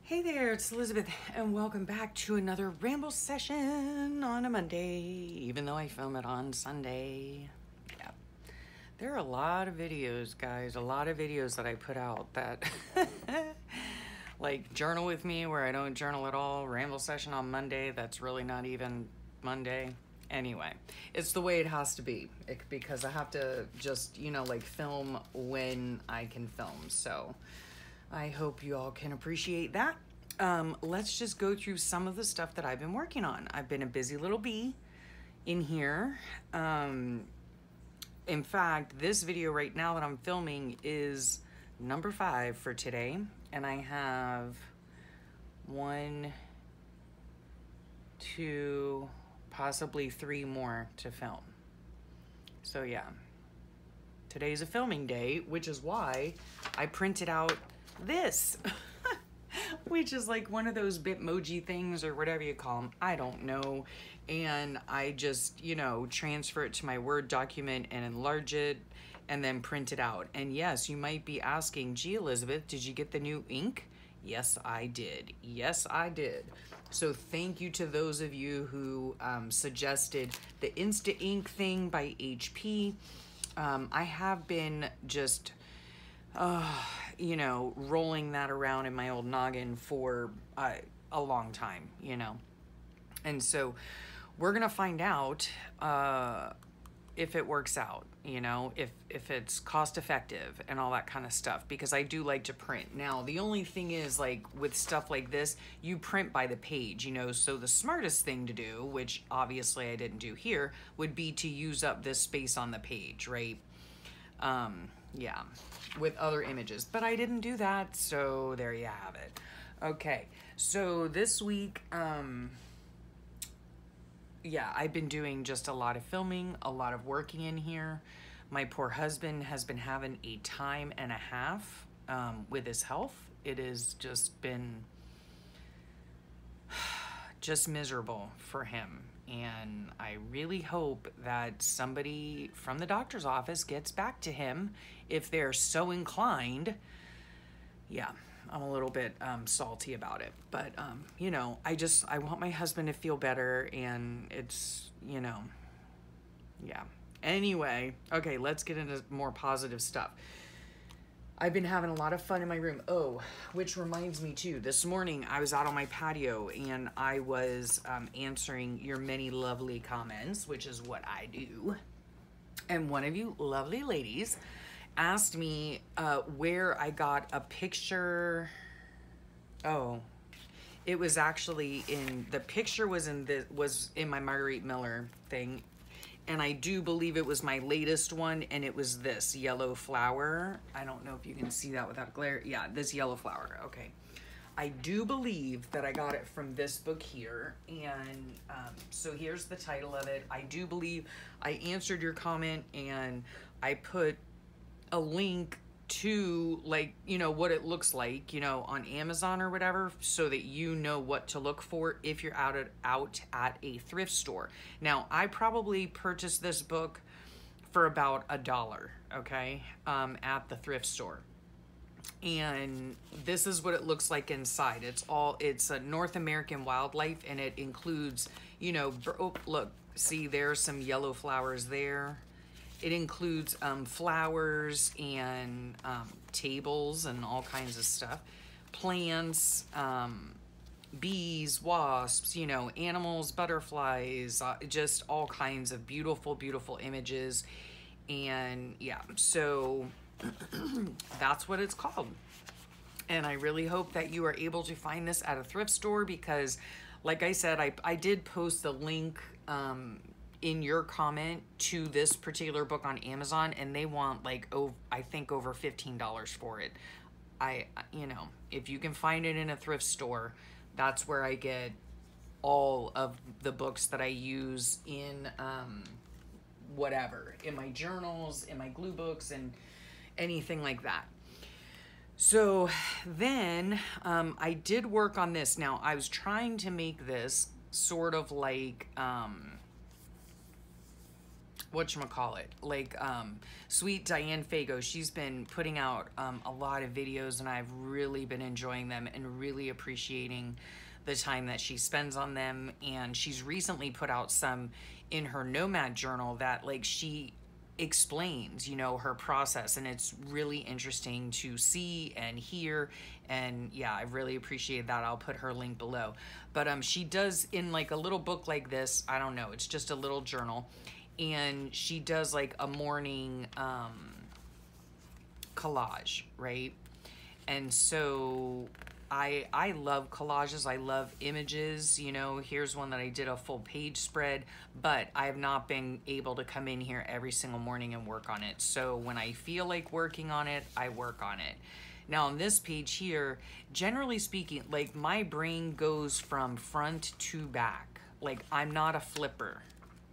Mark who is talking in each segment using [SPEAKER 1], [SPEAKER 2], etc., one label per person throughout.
[SPEAKER 1] Hey there, it's Elizabeth, and welcome back to another Ramble session on a Monday, even though I film it on Sunday. Yeah. There are a lot of videos, guys, a lot of videos that I put out that, like Journal With Me, where I don't journal at all, Ramble session on Monday, that's really not even Monday. Anyway, it's the way it has to be, because I have to just, like film when I can film, so I hope you all can appreciate that. Let's just go through some of the stuff that I've been working on. I've been a busy little bee in here. In fact, this video right now that I'm filming is number 5 for today. And I have 1, 2, possibly 3 more to film. So yeah, today's a filming day, which is why I printed out this, which is like one of those Bitmoji things or whatever you call them. I don't know. And I just, transfer it to my Word document and enlarge it and then print it out. And yes, you might be asking, gee, Elizabeth, did you get the new ink? Yes, I did. Yes, I did. So thank you to those of you who suggested the Insta Ink thing by HP. I have been just rolling that around in my old noggin for a long time, And so we're going to find out if it works out, if it's cost effective and all that kind of stuff, because I do like to print. Now, the only thing is, like, with stuff like this, you print by the page, so the smartest thing to do, which obviously I didn't do here, would be to use up this space on the page, right? Yeah, with other images, but I didn't do that, so there you have it. Okay, so this week, yeah, I've been doing just a lot of filming, a lot of working in here. My poor husband has been having a time and a half with his health. It has just been just miserable for him. And I really hope that somebody from the doctor's office gets back to him if they're so inclined. Yeah, I'm a little bit salty about it. But, I want my husband to feel better, and it's, yeah. Anyway, okay, let's get into more positive stuff. I've been having a lot of fun in my room. Oh, which reminds me too, this morning I was out on my patio and I was answering your many lovely comments, which is what I do. And one of you lovely ladies asked me where I got a picture. Oh, it was actually the picture was in my Marguerite Miller thing. And I do believe it was my latest one, and it was this yellow flower. I don't know if you can see that without glare. Yeah, this yellow flower, okay. I do believe that I got it from this book here, and so here's the title of it. I do believe I answered your comment, and I put a link to, like, what it looks like, on Amazon or whatever, so that you know what to look for if you're out at a thrift store. Now, I probably purchased this book for about $1, okay, at the thrift store. And this is what it looks like inside. It's a North American wildlife, and it includes, oh, look, see, there's some yellow flowers there. It includes flowers and tables and all kinds of stuff, plants, bees, wasps, animals, butterflies, just all kinds of beautiful, beautiful images. And yeah, so that's what it's called. And I really hope that you are able to find this at a thrift store, because like I said, I did post the link in your comment to this particular book on Amazon, and they want, like, I think over $15 for it. If you can find it in a thrift store, that's where I get all of the books that I use in whatever, in my journals, in my glue books, and anything like that. So then I did work on this. Now, I was trying to make this sort of like whatchamacallit, like sweet Diane Fago, she's been putting out a lot of videos, and I've really been enjoying them and really appreciating the time that she spends on them. And she's recently put out some in her Nomad journal that like she explains, you know, her process, and it's really interesting to see and hear. And yeah, I really appreciate that. I'll put her link below. But she does, in like a little book like this, I don't know, it's just a little journal, and she does like a morning collage, right? And so I love collages. I love images. You know, here's one that I did a full page spread, but I have not been able to come in here every single morning and work on it. So when I feel like working on it, I work on it. Now on this page here, generally speaking, like my brain goes from front to back. Like I'm not a flipper.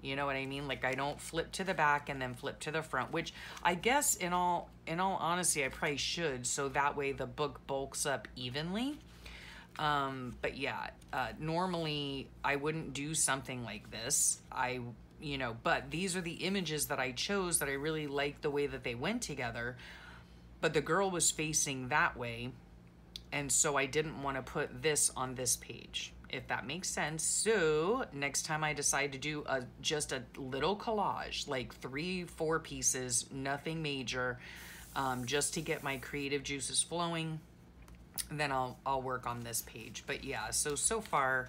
[SPEAKER 1] You know what I mean? Like I don't flip to the back and then flip to the front, which I guess in all honesty, I probably should. So that way the book bulks up evenly. But yeah, normally I wouldn't do something like this. You know, but these are the images that I chose that I really liked the way that they went together. But the girl was facing that way. And so I didn't want to put this on this page, if that makes sense. So next time I decide to do just a little collage, like 3-4 pieces, nothing major, just to get my creative juices flowing, then I'll work on this page. But yeah, so far,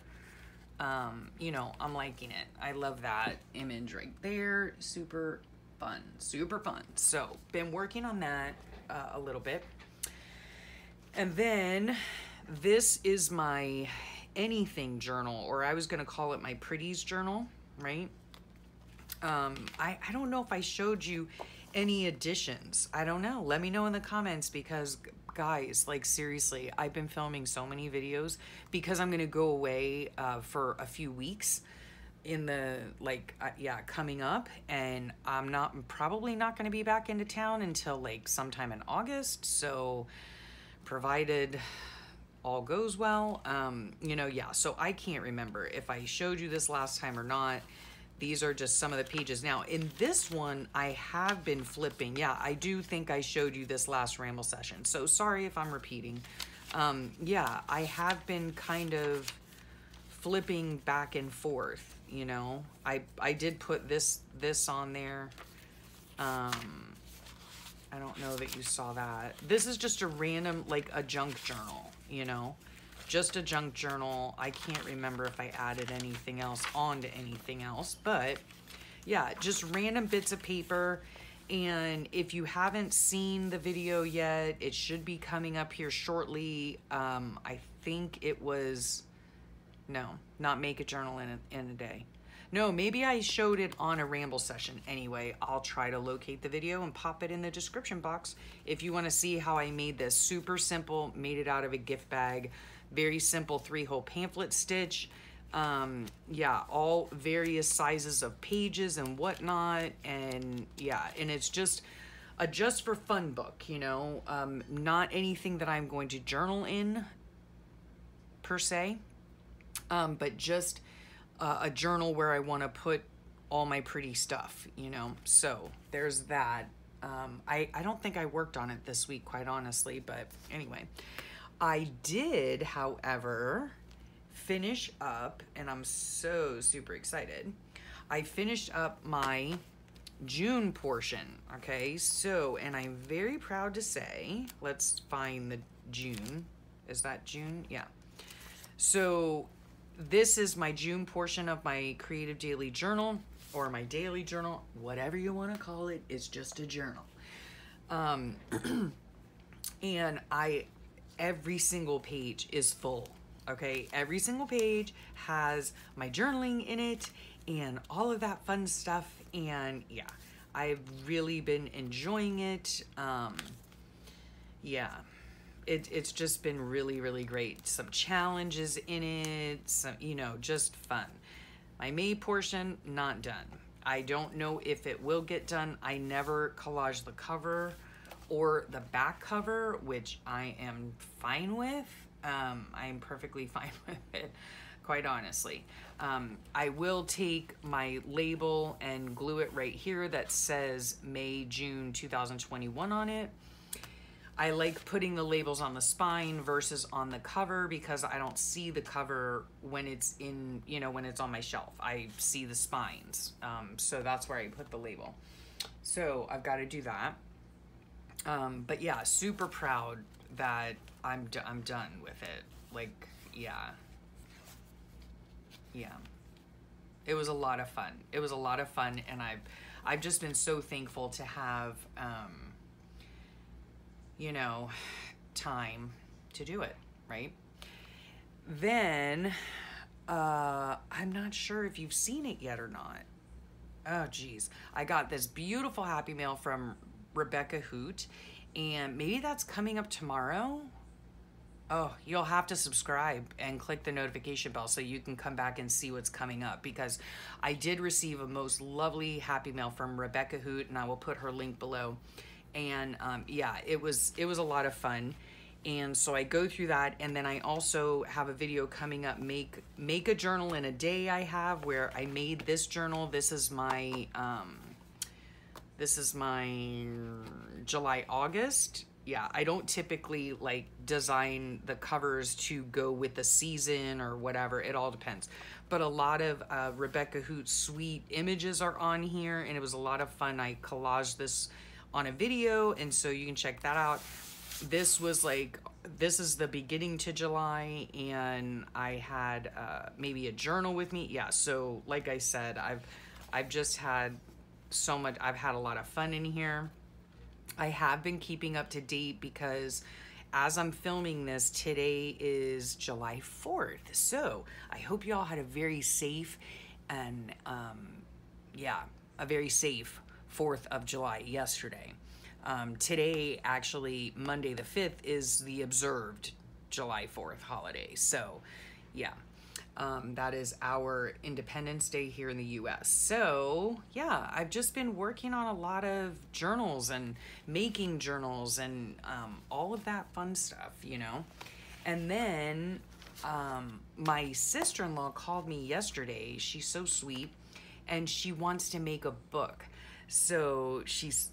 [SPEAKER 1] you know, I'm liking it. I love that image right there. Super fun, super fun. So been working on that a little bit. And then this is my anything journal, or I was going to call it my pretties journal, right? I don't know if I showed you any additions. I don't know. Let me know in the comments, because guys, like seriously, I've been filming so many videos because I'm going to go away for a few weeks in the coming up, and I'm probably not going to be back into town until like sometime in August. So provided all goes well, you know, yeah, so I can't remember if I showed you this last time or not. These are just some of the pages. Now in this one, I have been flipping. Yeah, I do think I showed you this last ramble session, so sorry if I'm repeating. Yeah, I have been kind of flipping back and forth, you know. I did put this on there. I don't know that you saw that. This is just a random, like a junk journal, you know, just a junk journal. I can't remember if I added anything else onto anything else, but yeah, just random bits of paper. And if you haven't seen the video yet, it should be coming up here shortly. I think it was, no, not make a journal in a day. No, maybe I showed it on a ramble session. Anyway, I'll try to locate the video and pop it in the description box if you want to see how I made this. Super simple, made it out of a gift bag. Very simple 3-hole pamphlet stitch. Yeah, all various sizes of pages and whatnot. And yeah, and it's just a just for fun book, you know. Not anything that I'm going to journal in per se, but just a journal where I want to put all my pretty stuff, you know. So there's that. I don't think I worked on it this week, quite honestly, but anyway. I did, however, finish up, and I'm so super excited. I finished up my June portion, okay? So, and I'm very proud to say, let's find the June. Is that June? Yeah. So this is my June portion of my creative daily journal, or my daily journal, whatever you want to call it. It's just a journal. And every single page is full, okay? Every single page has my journaling in it and all of that fun stuff. And yeah, I've really been enjoying it. Yeah. It's just been really, really great. Some challenges in it, some, you know, just fun. My May portion, not done. I don't know if it will get done. I never collage the cover or the back cover, which I am fine with. I'm perfectly fine with it. quite honestly. I will take my label and glue it right here that says May, June 2021 on it. I like putting the labels on the spine versus on the cover because I don't see the cover when it's in, you know, when it's on my shelf. I see the spines. So that's where I put the label. So I've got to do that. But yeah, super proud that I'm done with it. Like, yeah. It was a lot of fun. It was a lot of fun, and I've just been so thankful to have, you know, time to do it, right? Then, I'm not sure if you've seen it yet or not. Oh, geez. I got this beautiful happy mail from Rebecca Hoot, and maybe that's coming up tomorrow. Oh, you'll have to subscribe and click the notification bell so you can come back and see what's coming up, because I did receive a most lovely happy mail from Rebecca Hoot, and I will put her link below. And yeah, it was a lot of fun. And so I go through that, and then I also have a video coming up, make a journal in a day I have, where I made this journal. This is my July, August. Yeah, I don't typically like design the covers to go with the season or whatever. It all depends. But a lot of Rebecca Hoot's sweet images are on here, and it was a lot of fun. I collaged this on a video, and so you can check that out. This was like, this is the beginning to July, and I had maybe a journal with me. Yeah, so like I said, I've just had so much. I've had a lot of fun in here. I have been keeping up to date because as I'm filming this, today is July 4th. So I hope you all had a very safe and yeah, a very safe 4th of July yesterday. Today, actually, Monday the 5th, is the observed July 4th holiday. So yeah, that is our Independence Day here in the US. So yeah, I've just been working on a lot of journals and making journals and all of that fun stuff, you know. And then my sister-in-law called me yesterday. She's so sweet, and she wants to make a book. So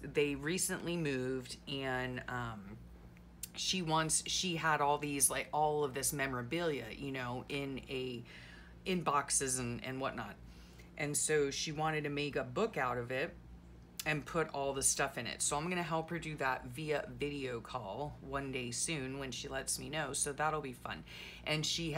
[SPEAKER 1] they recently moved, and she had all these, like, all of this memorabilia, you know, in boxes and whatnot. And so she wanted to make a book out of it and put all the stuff in it. So I'm gonna help her do that via video call one day soon when she lets me know. So that'll be fun. And she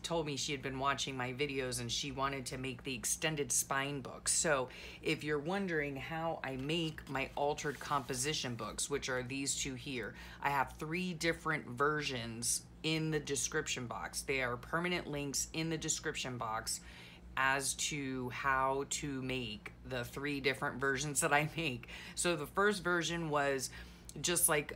[SPEAKER 1] told me she had been watching my videos, and she wanted to make the extended spine book. So if you're wondering how I make my altered composition books, which are these two here, I have 3 different versions in the description box. They are permanent links in the description box as to how to make the 3 different versions that I make. So the first version was just like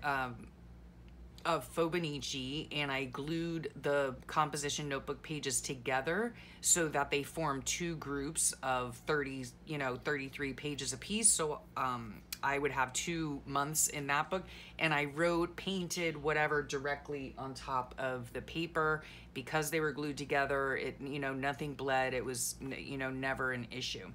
[SPEAKER 1] of Fauxbonichi, and I glued the composition notebook pages together so that they form 2 groups of 33 pages a piece. So I would have 2 months in that book, and I painted whatever directly on top of the paper. Because they were glued together, it, nothing bled. It was, never an issue.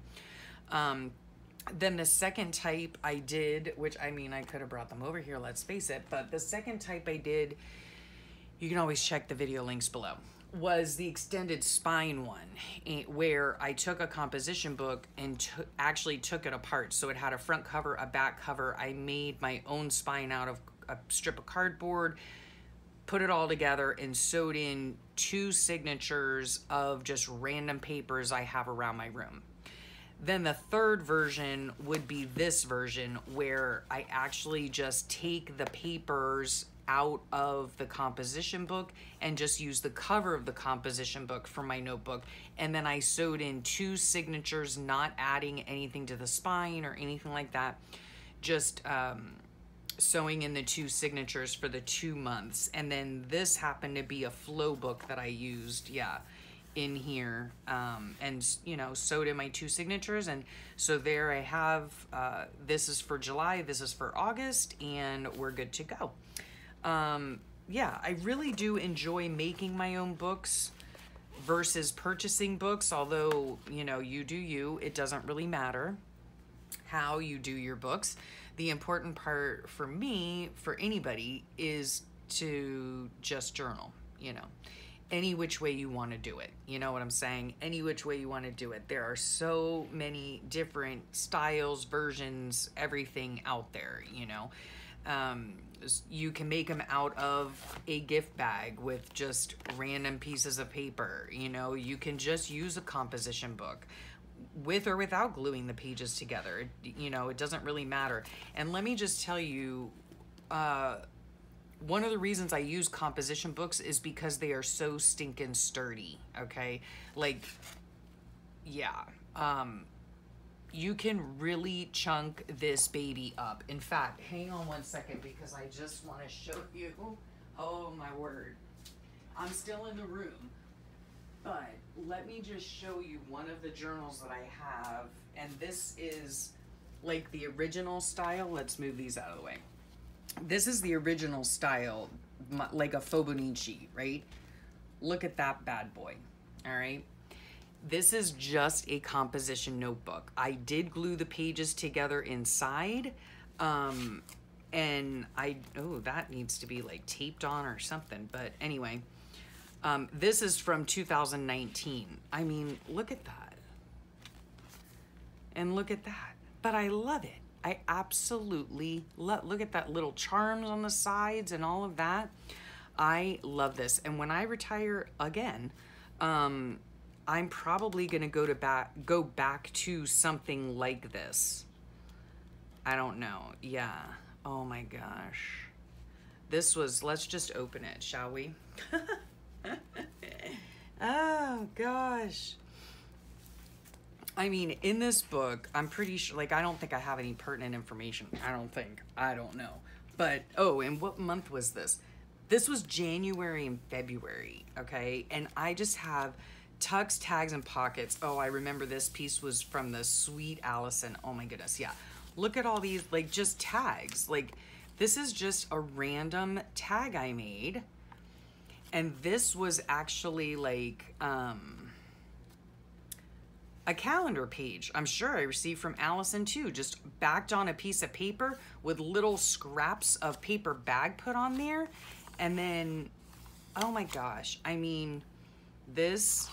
[SPEAKER 1] Then the second type I did, which, I mean, I could have brought them over here, let's face it, but the second type I did, you can always check the video links below, was the extended spine one, where I took a composition book and actually took it apart. So it had a front cover, a back cover. I made my own spine out of a strip of cardboard, put it all together, and sewed in 2 signatures of just random papers I have around my room. Then the third version would be this version, where I actually just take the papers out of the composition book and just use the cover of the composition book for my notebook. And then I sewed in 2 signatures, not adding anything to the spine or anything like that. Just sewing in the 2 signatures for the 2 months. And then this happened to be a flow book that I used, in here, and sewed in my 2 signatures. And so there I have, this is for July, this is for August, and we're good to go. Yeah, I really do enjoy making my own books. versus purchasing books, although, you know, you do you, it doesn't really matter how you do your books. The important part for me, for anybody, is to just journal, you know, any which way you want to do it. You know what I'm saying? Any which way you want to do it. There are so many different styles, versions, everything out there, you know. You can make them out of a gift bag with just random pieces of paper. You know, you can just use a composition book with or without gluing the pages together. You know, it doesn't really matter. And let me just tell you, one of the reasons I use composition books is because they are so stinking sturdy, okay? Like, yeah. You can really chunk this baby up. In fact, hang on one second because I just want to show you. Oh my word. I'm still in the room, but let me just show you one of the journals that I have. And this is like the original style. Let's move these out of the way. This is the original style, like a Fibonacci, right? Look at that bad boy, all right? This is just a composition notebook. I did glue the pages together inside, and oh, that needs to be like taped on or something, but anyway, this is from 2019. I mean, look at that. And look at that. But I love it. I absolutely love, look at that little charms on the sides and all of that. I love this. And when I retire again, I'm probably gonna go back to something like this. I don't know. Yeah. Oh my gosh. This was, let's just open it, shall we? Oh gosh. I mean, in this book, I'm pretty sure, like, I don't think I have any pertinent information. I don't know. But, oh, and what month was this? This was January and February, okay? And I just have tucks, tags, and pockets. Oh, I remember this piece was from the Sweet Allison. Oh my goodness, yeah. Look at all these, like, just tags. Like, this is just a random tag I made. And this was actually, like, a calendar page, I'm sure I received from Allison too, just backed on a piece of paper with little scraps of paper bag put on there. And then, oh my gosh, I mean, this,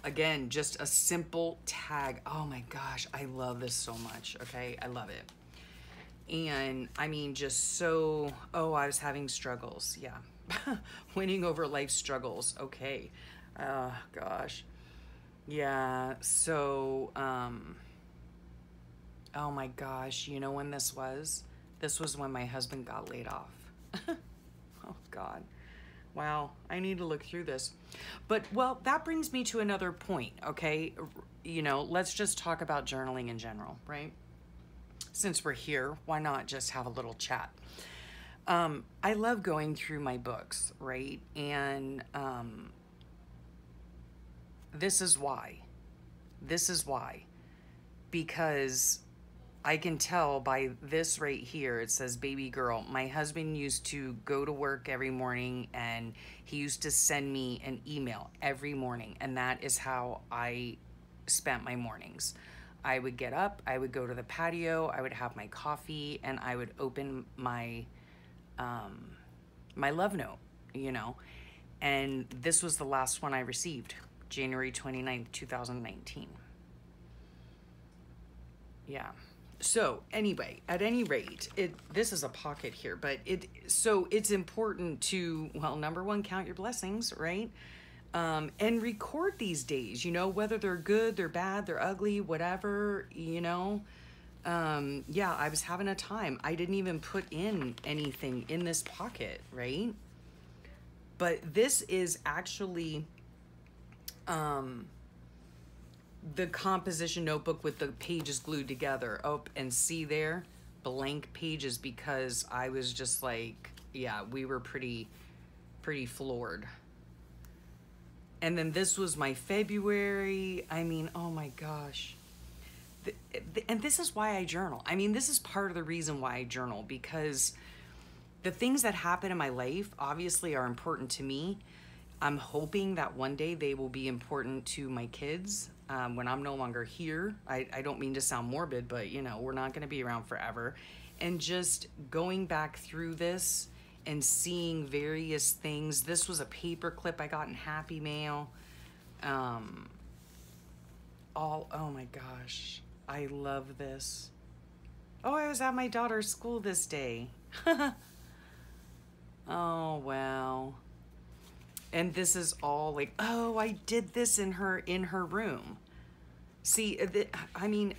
[SPEAKER 1] again, just a simple tag. Oh my gosh, I love this so much, okay? I love it. And I mean, just so, oh, I was having struggles, yeah. Winning over life struggles, okay. Oh gosh. Yeah, so, oh my gosh, you know when this was? This was when my husband got laid off. Oh God. Wow, I need to look through this. But, well, that brings me to another point, okay? You know, let's just talk about journaling in general, right? Since we're here, why not just have a little chat? I love going through my books, right? And, this is why. This is why. Because I can tell by this right here, it says, baby girl. My husband used to go to work every morning and he used to send me an email every morning. And that is how I spent my mornings. I would get up, I would go to the patio, I would have my coffee, and I would open my, my love note, you know. And this was the last one I received. January 29th, 2019. Yeah. So anyway, at any rate, this is a pocket here, but so it's important to, well, number one, count your blessings, right? And record these days, you know, whether they're good, they're bad, they're ugly, whatever, you know. Yeah, I was having a time. I didn't even put in anything in this pocket, right? But this is actually the composition notebook with the pages glued together. Oh, and see there, blank pages, because I was just like, yeah, we were pretty floored. And then this was my February. I mean, oh my gosh. And this is why I journal. I mean, this is part of the reason why I journal, because the things that happen in my life obviously are important to me. I'm hoping that one day they will be important to my kids when I'm no longer here. I don't mean to sound morbid, but you know, we're not going to be around forever. And just going back through this and seeing various things. This was a paper clip I got in Happy Mail. Oh my gosh, I love this. Oh, I was at my daughter's school this day. Oh, wow. And this is all like, oh, I did this in her room. See, I mean,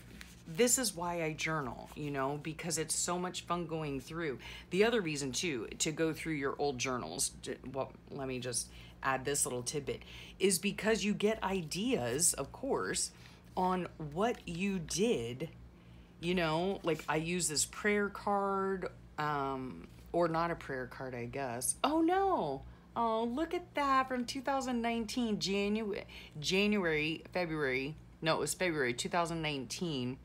[SPEAKER 1] this is why I journal, you know, because it's so much fun going through. The other reason too, to go through your old journals, well, let me just add this little tidbit, is because you get ideas, of course, on what you did, you know, like I use this prayer card, or not a prayer card, I guess. Oh no. Oh, look at that from 2019, February. No, it was February 2019.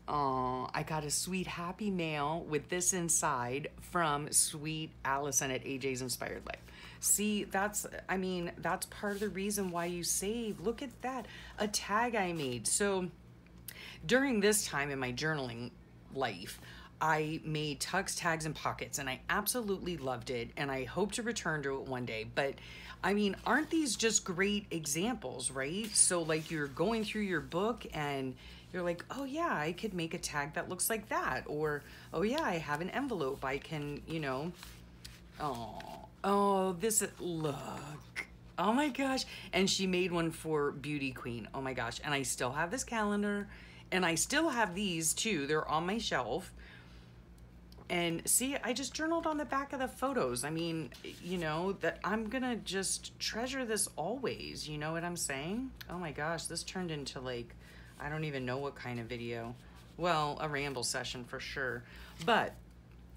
[SPEAKER 1] I got a sweet Happy Mail with this inside from sweet Allison at AJ's Inspired Life. See, that's part of the reason why you save. Look at that, a tag I made. So during this time in my journaling life, I made tucks, tags, and pockets, and I absolutely loved it, and I hope to return to it one day. But I mean, aren't these just great examples, right? So like you're going through your book and you're like, oh yeah, I could make a tag that looks like that. Or, oh yeah, I have an envelope. I can, you know, look. Oh my gosh. And she made one for Beauty Queen. Oh my gosh. And I still have this calendar, and I still have these too. They're on my shelf. And see, I just journaled on the back of the photos. I mean, you know, that I'm gonna just treasure this always. You know what I'm saying? Oh my gosh, this turned into like, I don't even know what kind of video. Well, a ramble session for sure. But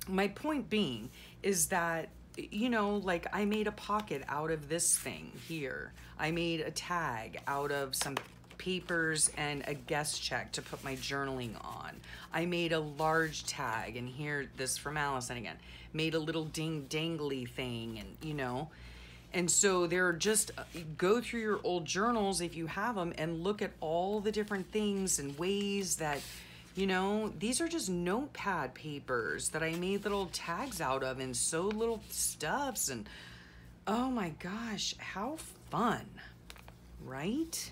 [SPEAKER 1] my point being is that, you know, like I made a pocket out of this thing here. I made a tag out of some papers and a guest check to put my journaling on. I made a large tag, and here, this from Allison again, made a little dangly thing, and you know. And so they're just, go through your old journals if you have them and look at all the different things and ways that, you know, these are just notepad papers that I made little tags out of and so little stuffs. And oh my gosh, how fun, right?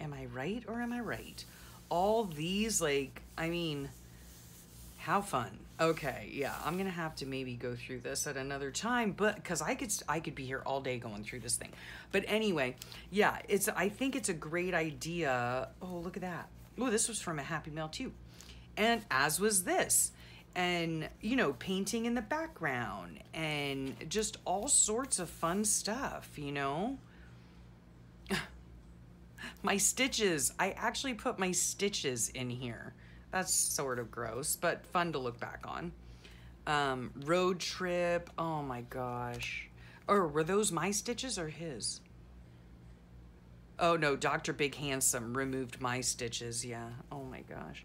[SPEAKER 1] Am I right or am I right? All these, like, I mean, how fun. Okay, yeah, I'm gonna have to maybe go through this at another time, but because I could be here all day going through this thing. But anyway, yeah, I think it's a great idea. Oh, look at that. Oh, this was from a Happy Mail too. And as was this. And, you know, painting in the background and just all sorts of fun stuff, you know? My stitches. I actually put my stitches in here. That's sort of gross, but fun to look back on. Road trip. Oh my gosh. Or were those my stitches or his? Oh no, Dr. Big Handsome removed my stitches. Yeah. Oh my gosh.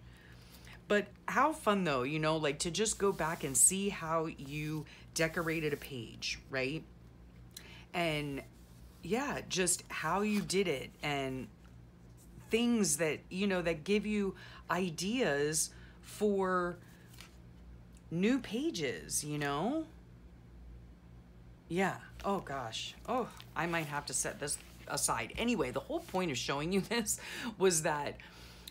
[SPEAKER 1] But how fun though, you know, like to just go back and see how you decorated a page, right? And yeah, just how you did it, and things that, you know, that give you ideas for new pages, you know? Yeah. Oh gosh. Oh, I might have to set this aside. Anyway, the whole point of showing you this was that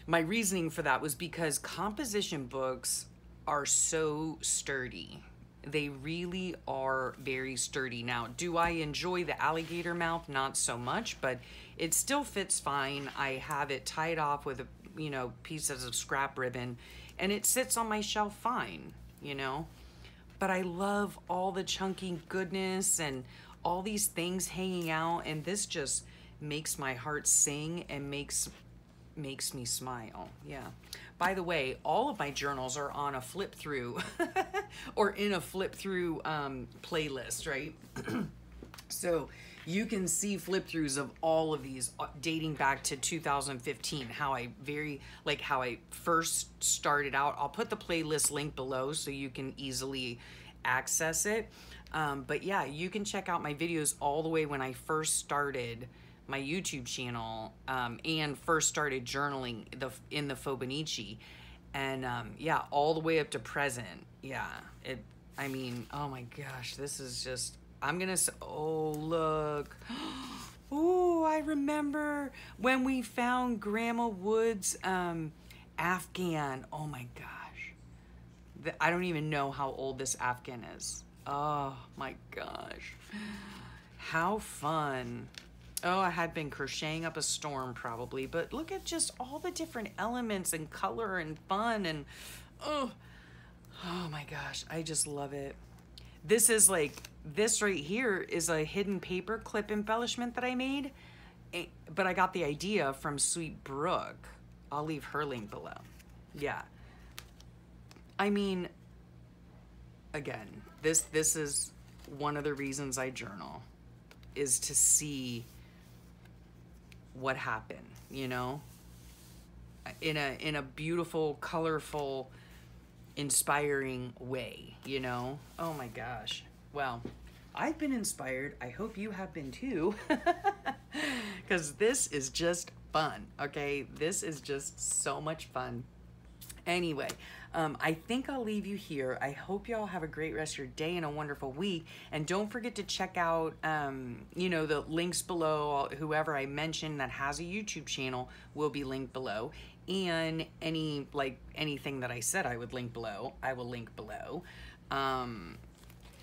[SPEAKER 1] my reasoning for that was because composition books are so sturdy. They really are very sturdy. Now, do I enjoy the alligator mouth? Not so much, but it still fits fine. I have it tied off with, you know, pieces of scrap ribbon, and it sits on my shelf fine, you know? But I love all the chunky goodness and all these things hanging out, and this just makes my heart sing and makes me smile. Yeah. By the way, all of my journals are on a flip through or in a flip through playlist, right? So you can see flip throughs of all of these dating back to 2015, how I first started out. I'll put the playlist link below so you can easily access it. But yeah, you can check out my videos all the way when I first started my YouTube channel, and first started journaling in the Fobonichi. And yeah, all the way up to present. Yeah, I mean, oh my gosh, this is just, oh, look. Ooh, I remember when we found Grandma Wood's Afghan. Oh my gosh. I don't even know how old this Afghan is. Oh my gosh. How fun. Oh, I had been crocheting up a storm probably, but look at just all the different elements and color and fun and oh my gosh, I just love it. This is like, this right here is a hidden paper clip embellishment that I made, but I got the idea from Sweet Brooke. I'll leave her link below. Yeah. I mean, again, this is one of the reasons I journal, is to see what happened, you know, in a beautiful, colorful, inspiring way, you know. Oh my gosh. Well, I've been inspired. I hope you have been too, because this is just fun. Okay, this is just so much fun. Anyway, I think I'll leave you here. I hope y'all have a great rest of your day and a wonderful week. And don't forget to check out, you know, the links below. Whoever I mentioned that has a YouTube channel will be linked below. And anything that I said I would link below, I will link below.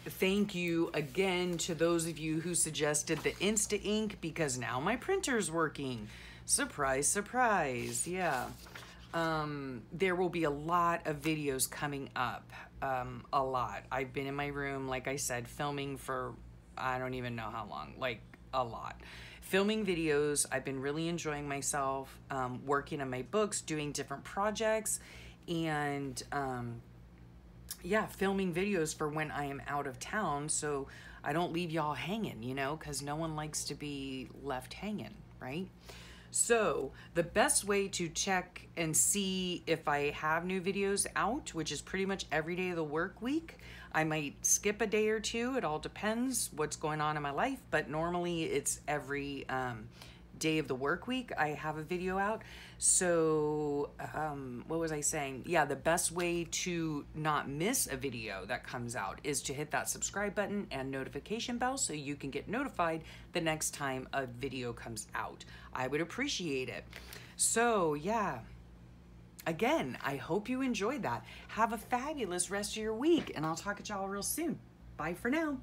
[SPEAKER 1] Thank you again to those of you who suggested the Insta Ink, because now my printer's working. Surprise, surprise. Yeah. There will be a lot of videos coming up, a lot. I've been in my room, like I said, filming for, I don't even know how long, like a lot. Filming videos. I've been really enjoying myself, working on my books, doing different projects, and yeah, filming videos for when I am out of town, so I don't leave y'all hanging, you know, because no one likes to be left hanging, right? So the best way to check and see if I have new videos out, which is pretty much every day of the work week, I might skip a day or two. It all depends what's going on in my life, but normally it's every day of the work week I have a video out. So what was I saying? Yeah, the best way to not miss a video that comes out is to hit that subscribe button and notification bell so you can get notified the next time a video comes out. I would appreciate it. So yeah, again, I hope you enjoyed that. Have a fabulous rest of your week, and I'll talk to y'all real soon. Bye for now.